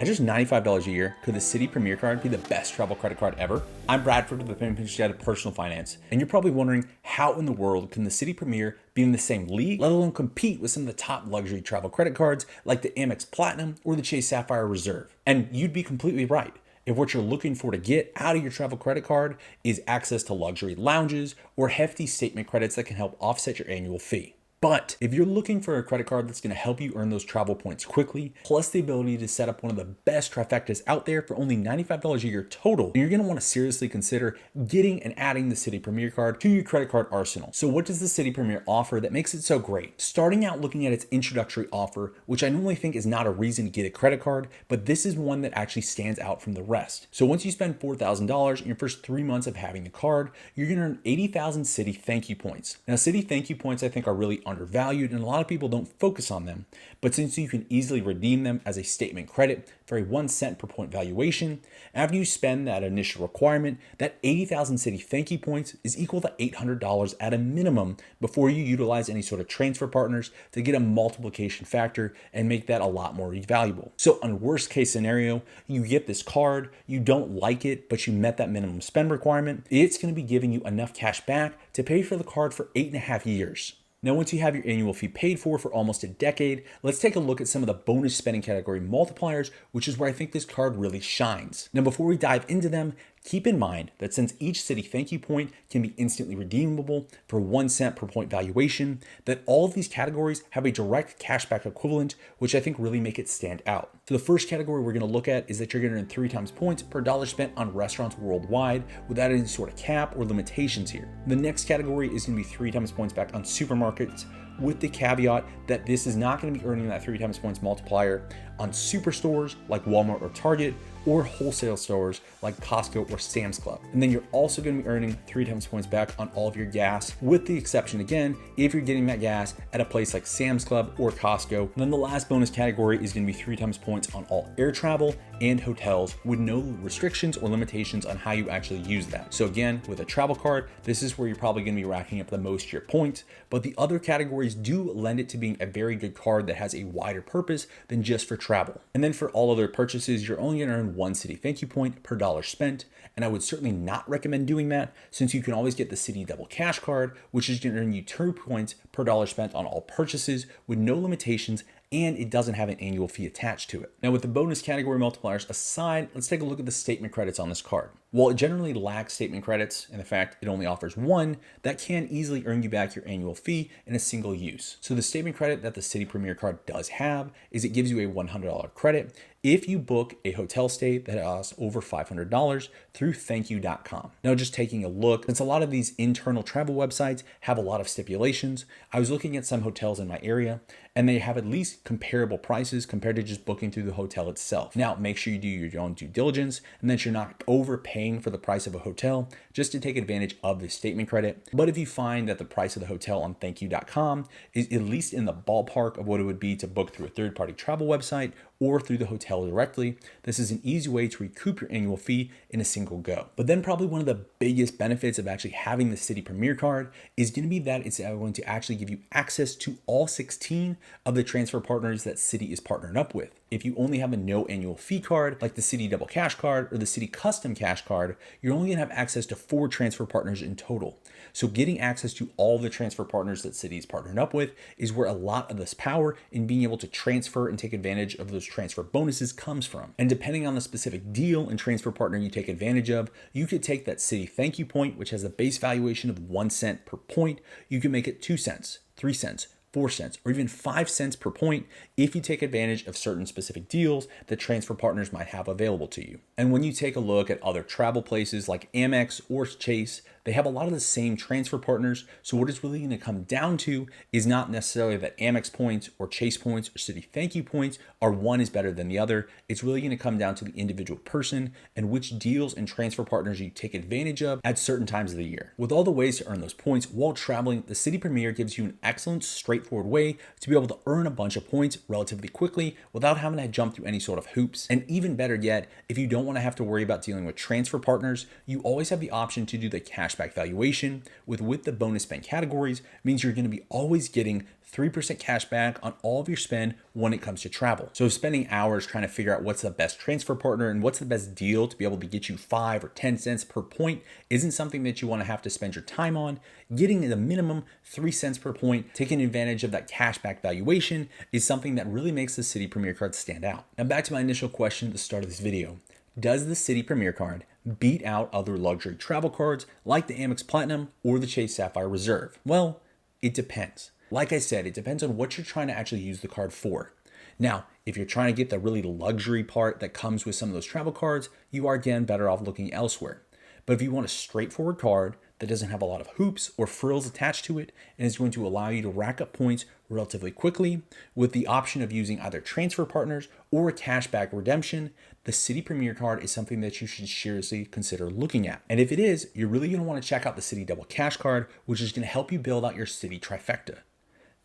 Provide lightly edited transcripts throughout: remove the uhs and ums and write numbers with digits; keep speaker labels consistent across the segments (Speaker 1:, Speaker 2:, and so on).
Speaker 1: At just $95 a year, could the Citi Premier card be the best travel credit card ever? I'm Bradford with the Pinch of Personal Finance, and you're probably wondering how in the world can the Citi Premier be in the same league, let alone compete with some of the top luxury travel credit cards like the Amex Platinum or the Chase Sapphire Reserve? And you'd be completely right. If what you're looking for to get out of your travel credit card is access to luxury lounges or hefty statement credits that can help offset your annual fee. But if you're looking for a credit card that's going to help you earn those travel points quickly, plus the ability to set up one of the best trifectas out there for only $95 a year total, then you're going to want to seriously consider getting and adding the Citi Premier card to your credit card arsenal. So what does the Citi Premier offer that makes it so great? Starting out looking at its introductory offer, which I normally think is not a reason to get a credit card, but this is one that actually stands out from the rest. So once you spend $4,000 in your first 3 months of having the card, you're going to earn 80,000 Citi thank you points. Now, Citi thank you points I think are really undervalued and a lot of people don't focus on them, but since you can easily redeem them as a statement credit for a 1 cent per point valuation, after you spend that initial requirement, that 80,000 Citi thank you points is equal to $800 at a minimum before you utilize any sort of transfer partners to get a multiplication factor and make that a lot more valuable. So on worst case scenario, you get this card, you don't like it, but you met that minimum spend requirement, it's going to be giving you enough cash back to pay for the card for 8.5 years. Now, once you have your annual fee paid for almost a decade, let's take a look at some of the bonus spending category multipliers, which is where I think this card really shines. Now, before we dive into them, keep in mind that since each Citi thank you point can be instantly redeemable for 1 cent per point valuation, that all of these categories have a direct cashback equivalent, which I think really make it stand out. So the first category we're going to look at is that you're going to earn 3 times points per dollar spent on restaurants worldwide without any sort of cap or limitations here. The next category is going to be 3 times points back on supermarkets, with the caveat that this is not going to be earning that 3 times points multiplier on superstores like Walmart or Target, or wholesale stores like Costco or Sam's Club. And then you're also going to be earning 3 times points back on all of your gas, with the exception again, if you're getting that gas at a place like Sam's Club or Costco. And then the last bonus category is going to be 3 times points on all air travel and hotels with no restrictions or limitations on how you actually use that. So again, with a travel card, this is where you're probably going to be racking up the most of your points, but the other categories do lend it to being a very good card that has a wider purpose than just for travel. And then for all other purchases, you're only going to earn 1 Citi thank you point per dollar spent, and I would certainly not recommend doing that since you can always get the Citi Double Cash card, which is going to earn you 2 points per dollar spent on all purchases with no limitations, and it doesn't have an annual fee attached to it. Now, with the bonus category multipliers aside, let's take a look at the statement credits on this card. While it generally lacks statement credits, and the fact it only offers 1, that can easily earn you back your annual fee in a single use. So the statement credit that the Citi Premier card does have is it gives you a $100 credit if you book a hotel stay that costs over $500 through thankyou.com. Now, just taking a look, since a lot of these internal travel websites have a lot of stipulations, I was looking at some hotels in my area and they have at least comparable prices compared to just booking through the hotel itself. Now, make sure you do your own due diligence and that you're not overpaying for the price of a hotel just to take advantage of this statement credit. But if you find that the price of the hotel on thankyou.com is at least in the ballpark of what it would be to book through a third-party travel website or through the hotel directly, this is an easy way to recoup your annual fee in a single go. But then probably one of the biggest benefits of actually having the Citi Premier card is going to be that it's going to actually give you access to all 16 of the transfer partners that Citi is partnered up with. If you only have a no annual fee card like the Citi Double Cash card or the Citi Custom Cash card, you're only going to have access to 4 transfer partners in total. So getting access to all the transfer partners that Citi is partnered up with is where a lot of this power in being able to transfer and take advantage of those transfer bonuses comes from. And depending on the specific deal and transfer partner you take advantage of, you could take that Citi thank you point, which has a base valuation of 1 cent per point. You can make it 2 cents, 3 cents, 4 cents, or even 5 cents per point if you take advantage of certain specific deals that transfer partners might have available to you. And when you take a look at other travel places like Amex or Chase, they have a lot of the same transfer partners. So what it's really going to come down to is not necessarily that Amex points or Chase points or Citi thank you points are one is better than the other. It's really going to come down to the individual person and which deals and transfer partners you take advantage of at certain times of the year. With all the ways to earn those points while traveling, the Citi Premier gives you an excellent straight straightforward way to be able to earn a bunch of points relatively quickly without having to jump through any sort of hoops. And even better yet, if you don't want to have to worry about dealing with transfer partners, you always have the option to do the cashback valuation with the bonus spend categories. It means you're going to be always getting 3% cash back on all of your spend when it comes to travel. So spending hours trying to figure out what's the best transfer partner and what's the best deal to be able to get you 5 or 10 cents per point isn't something that you want to have to spend your time on. Getting the minimum 3 cents per point, taking advantage of that cashback valuation is something that really makes the Citi Premier card stand out. Now back to my initial question at the start of this video. Does the Citi Premier card beat out other luxury travel cards like the Amex Platinum or the Chase Sapphire Reserve? Well, it depends. Like I said, it depends on what you're trying to actually use the card for. Now, if you're trying to get the really luxury part that comes with some of those travel cards, you are again better off looking elsewhere. But if you want a straightforward card that doesn't have a lot of hoops or frills attached to it and is going to allow you to rack up points relatively quickly with the option of using either transfer partners or a cashback redemption, the Citi Premier card is something that you should seriously consider looking at. And if it is, you're really going to want to check out the Citi Double Cash card, which is going to help you build out your Citi trifecta.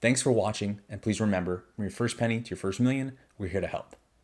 Speaker 1: Thanks for watching, and please remember, from your first penny to your first million, we're here to help.